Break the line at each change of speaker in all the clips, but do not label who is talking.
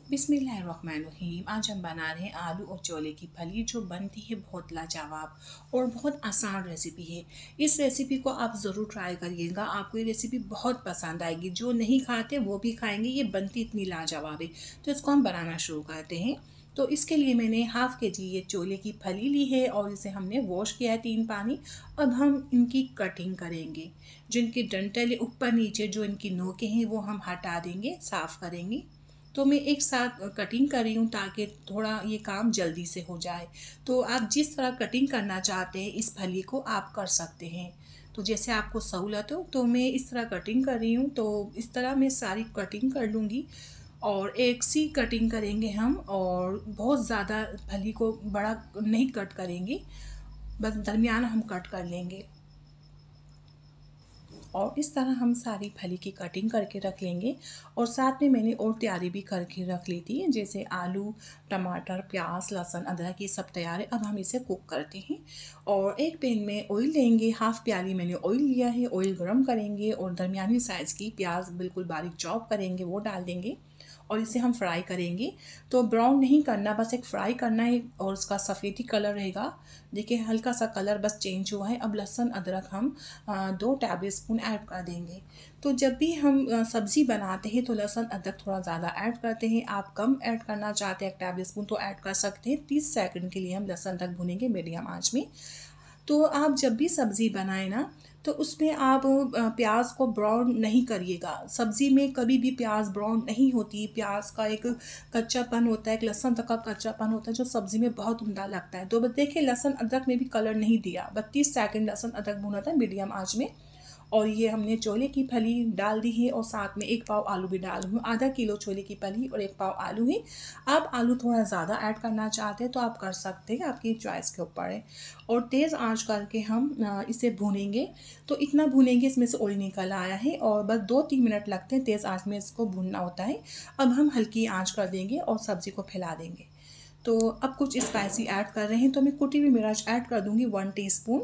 बिस्मिल्लाहिर्रहमानिर्रहीम। आज हम बना रहे हैं आलू और छोले की फली, जो बनती है बहुत लाजवाब और बहुत आसान रेसिपी है। इस रेसिपी को आप ज़रूर ट्राई करिएगा, आपको ये रेसिपी बहुत पसंद आएगी। जो नहीं खाते वो भी खाएंगे, ये बनती इतनी लाजवाब है। तो इसको हम बनाना शुरू करते हैं। तो इसके लिए मैंने हाफ़ के जी ये छोले की फली ली है और इसे हमने वॉश किया है 3 पानी। अब हम इनकी कटिंग करेंगे। जिनकी डंठल ऊपर नीचे जो इनकी नोकें हैं वो हम हटा देंगे, साफ़ करेंगे। तो मैं एक साथ कटिंग कर रही हूँ ताकि थोड़ा ये काम जल्दी से हो जाए। तो आप जिस तरह कटिंग करना चाहते हैं इस फली को आप कर सकते हैं। तो जैसे आपको सहूलत हो, तो मैं इस तरह कटिंग कर रही हूँ। तो इस तरह मैं सारी कटिंग कर लूँगी और एक सी कटिंग करेंगे हम, और बहुत ज़्यादा फली को बड़ा नहीं कट करेंगे, बस दरमियाना हम कट कर लेंगे। और इस तरह हम सारी फली की कटिंग करके रख लेंगे। और साथ में मैंने और तैयारी भी करके रख ली थी, जैसे आलू, टमाटर, प्याज, लहसुन, अदरक, ये सब तैयार है। अब हम इसे कुक करते हैं। और एक पैन में ऑयल लेंगे, हाफ़ प्याली मैंने ऑयल लिया है। ऑयल गरम करेंगे और दरमियानी साइज़ की प्याज बिल्कुल बारीक चॉप करेंगे, वो डाल देंगे और इसे हम फ्राई करेंगे। तो ब्राउन नहीं करना, बस एक फ्राई करना है और उसका सफ़ेदी कलर रहेगा। देखिए हल्का सा कलर बस चेंज हुआ है। अब लहसुन अदरक हम 2 टेबल स्पून ऐड कर देंगे। तो जब भी हम सब्ज़ी बनाते हैं तो लहसुन अदरक थोड़ा ज़्यादा ऐड करते हैं। आप कम ऐड करना चाहते हैं 1 टेबल स्पून तो ऐड कर सकते हैं। 30 सेकंड के लिए हम लहसुन अदरक भुनेंगे मीडियम आंच में। तो आप जब भी सब्ज़ी बनाएं ना, तो उसमें आप प्याज को ब्राउन नहीं करिएगा। सब्ज़ी में कभी भी प्याज ब्राउन नहीं होती। प्याज का एक कच्चापन होता है, एक लहसुन तक का कच्चापन होता है जो सब्ज़ी में बहुत उम्दा लगता है। तो बस देखिए लहसुन अदरक में भी कलर नहीं दिया, 32 सेकंड लहसुन अदरक भुना था मीडियम आंच में। और ये हमने छोले की फली डाल दी है और साथ में 1 पाव आलू भी डाल दूँ। आधा किलो छोले की फली और 1 पाव आलू है। आप आलू थोड़ा ज़्यादा ऐड करना चाहते हैं तो आप कर सकते हैं, आपकी चॉइस के ऊपर है। और तेज़ आंच करके हम इसे भूनेंगे। तो इतना भूनेंगे इसमें से ऑयल निकल आया है और बस 2-3 मिनट लगते हैं, तेज़ आंच में इसको भूनना होता है। अब हम हल्की आंच कर देंगे और सब्ज़ी को फैला देंगे। तो अब कुछ स्पाइसी ऐड कर रहे हैं, तो मैं कुटी हुई मिर्च ऐड कर दूंगी 1 टीस्पून।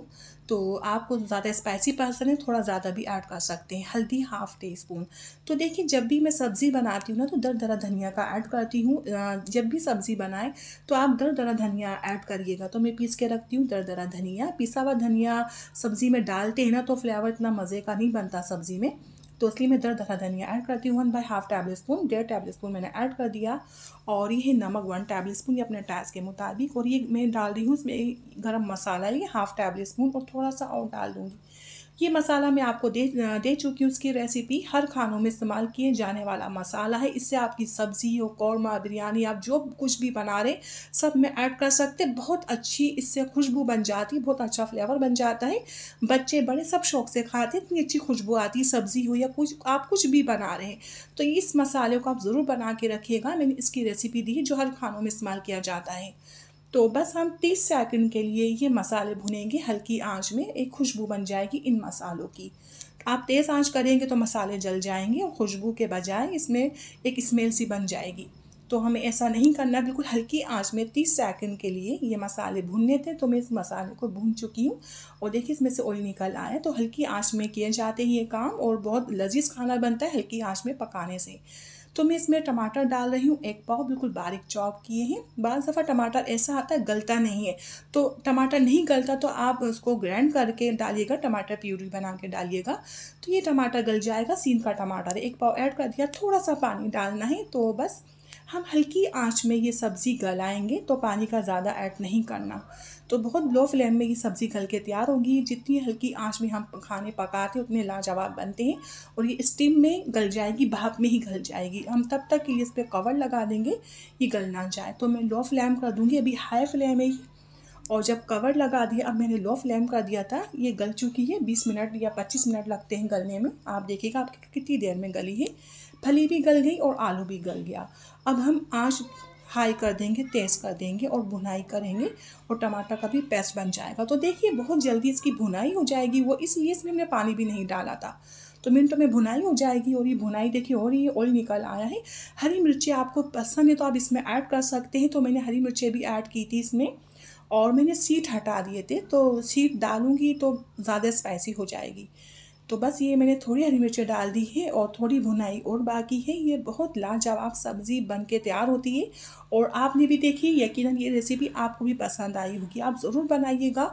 तो आपको ज़्यादा स्पाइसी पसंद है थोड़ा ज़्यादा भी ऐड कर सकते हैं। हल्दी हाफ़ टी स्पून। तो देखिए जब भी मैं सब्ज़ी बनाती हूँ ना तो दरदरा धनिया का ऐड करती हूँ। जब भी सब्ज़ी बनाए तो आप दरदरा धनिया ऐड करिएगा। तो मैं पीस के रखती हूँ दरदरा धनिया। पिसा हुआ धनिया सब्ज़ी में डालते हैं ना तो फ्लेवर इतना मज़े का नहीं बनता सब्ज़ी में। तो इसलिए मैं दरदरा धनिया ऐड करती हूँ 1/2 टेबल स्पून, 1.5 टेबल स्पून मैंने ऐड कर दिया। और ये है नमक 1 टेबल स्पून, ये अपने टेस्ट के मुताबिक। और ये मैं डाल रही हूँ इसमें गरम मसाला, ये हाफ़ टेबल स्पून और थोड़ा सा और डाल दूँगी। ये मसाला मैं आपको दे चुकी हूँ उसकी रेसिपी। हर खानों में इस्तेमाल किए जाने वाला मसाला है। इससे आपकी सब्ज़ी हो, कौरमा, बिरयानी, आप जो कुछ भी बना रहे सब में ऐड कर सकते हैं। बहुत अच्छी इससे खुशबू बन जाती है, बहुत अच्छा फ्लेवर बन जाता है। बच्चे बड़े सब शौक से खाते हैं, इतनी अच्छी खुशबू आती है। सब्ज़ी हो या कुछ आप कुछ भी बना रहे हैं तो इस मसाले को आप ज़रूर बना के रखिएगा। मैंने इसकी रेसिपी दी है जो हर खानों में इस्तेमाल किया जाता है। तो बस हम 30 सेकंड के लिए ये मसाले भुनेंगे हल्की आंच में। एक खुशबू बन जाएगी इन मसालों की। आप तेज़ आंच करेंगे तो मसाले जल जाएंगे और खुशबू के बजाय इसमें एक स्मेल सी बन जाएगी। तो हमें ऐसा नहीं करना, बिल्कुल हल्की आंच में 30 सेकंड के लिए ये मसाले भूनने थे। तो मैं इस मसाले को भून चुकी हूँ और देखिए इसमें से ऑयल निकल आया। तो हल्की आंच में किए जाते हैं ये काम और बहुत लजीज खाना बनता है हल्की आंच में पकाने से। तो मैं इसमें टमाटर डाल रही हूँ 1 पाव, बिल्कुल बारीक चॉप किए हैं। बाज़ दफ़ा टमाटर ऐसा आता है गलता नहीं है, तो टमाटर नहीं गलता तो आप उसको ग्राइंड करके डालिएगा, टमाटर प्यूरी बना के डालिएगा तो ये टमाटर गल जाएगा। सीम का टमाटर 1 पाव ऐड कर दिया, थोड़ा सा पानी डालना है। तो बस हम हल्की आंच में ये सब्ज़ी गलाएंगे, तो पानी का ज़्यादा ऐड नहीं करना। तो बहुत लो फ्लेम में ये सब्ज़ी गल के तैयार होगी। जितनी हल्की आंच में हम खाने पकाते हैं उतने लाजवाब बनते हैं। और ये स्टीम में गल जाएगी, भाप में ही गल जाएगी। हम तब तक के लिए इस पर कवर लगा देंगे ये गल ना जाए। तो मैं लो फ्लेम कर दूँगी, अभी हाई फ्लेम है। और जब कवर लगा दिया, अब मैंने लो फ्लेम कर दिया था, ये गल चुकी है। 20 मिनट या 25 मिनट लगते हैं गलने में। आप देखिएगा आपकी कितनी देर में गली है। फली भी गल गई और आलू भी गल गया। अब हम आंच हाई कर देंगे, तेज़ कर देंगे और भुनाई करेंगे और टमाटर का भी पेस्ट बन जाएगा। तो देखिए बहुत जल्दी इसकी भुनाई हो जाएगी, वो इसलिए इसमें हमने पानी भी नहीं डाला था। तो मिनटों में भुनाई हो जाएगी। और ये भुनाई देखिए हो रही है, ऑयल निकल आया है। हरी मिर्ची आपको पसंद है तो आप इसमें ऐड कर सकते हैं। तो मैंने हरी मिर्चें भी ऐड की थी इसमें और मैंने सीड हटा दिए थे। तो सीड डालूंगी तो ज़्यादा स्पाइसी हो जाएगी। तो बस ये मैंने थोड़ी हरी मिर्चें डाल दी है और थोड़ी भुनाई और बाकी है। ये बहुत लाजवाब सब्ज़ी बन के तैयार होती है और आपने भी देखी, यकीनन ये रेसिपी आपको भी पसंद आई होगी। आप ज़रूर बनाइएगा,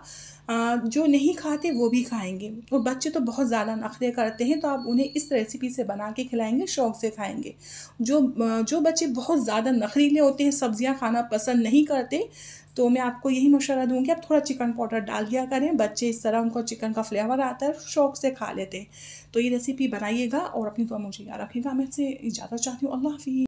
जो नहीं खाते वो भी खाएंगे। और बच्चे तो बहुत ज़्यादा नखरे करते हैं, तो आप उन्हें इस रेसिपी से बना के खिलाएंगे, शौक़ से खाएंगे। जो बच्चे बहुत ज़्यादा नखरीले होते हैं, सब्ज़ियाँ खाना पसंद नहीं करते, तो मैं आपको यही मशवरा दूँगी, आप थोड़ा चिकन पाउडर डाल दिया करें। बच्चे इस तरह उनको चिकन का फ्लेवर आता है, शौक़ से खा लेते हैं। तो ये रेसिपी बनाइएगा और अपनी दुआ मुझे याद रखिएगा। मैं इससे इजाज़त चाहती हूँ। अल्लाह हाफ़िज़।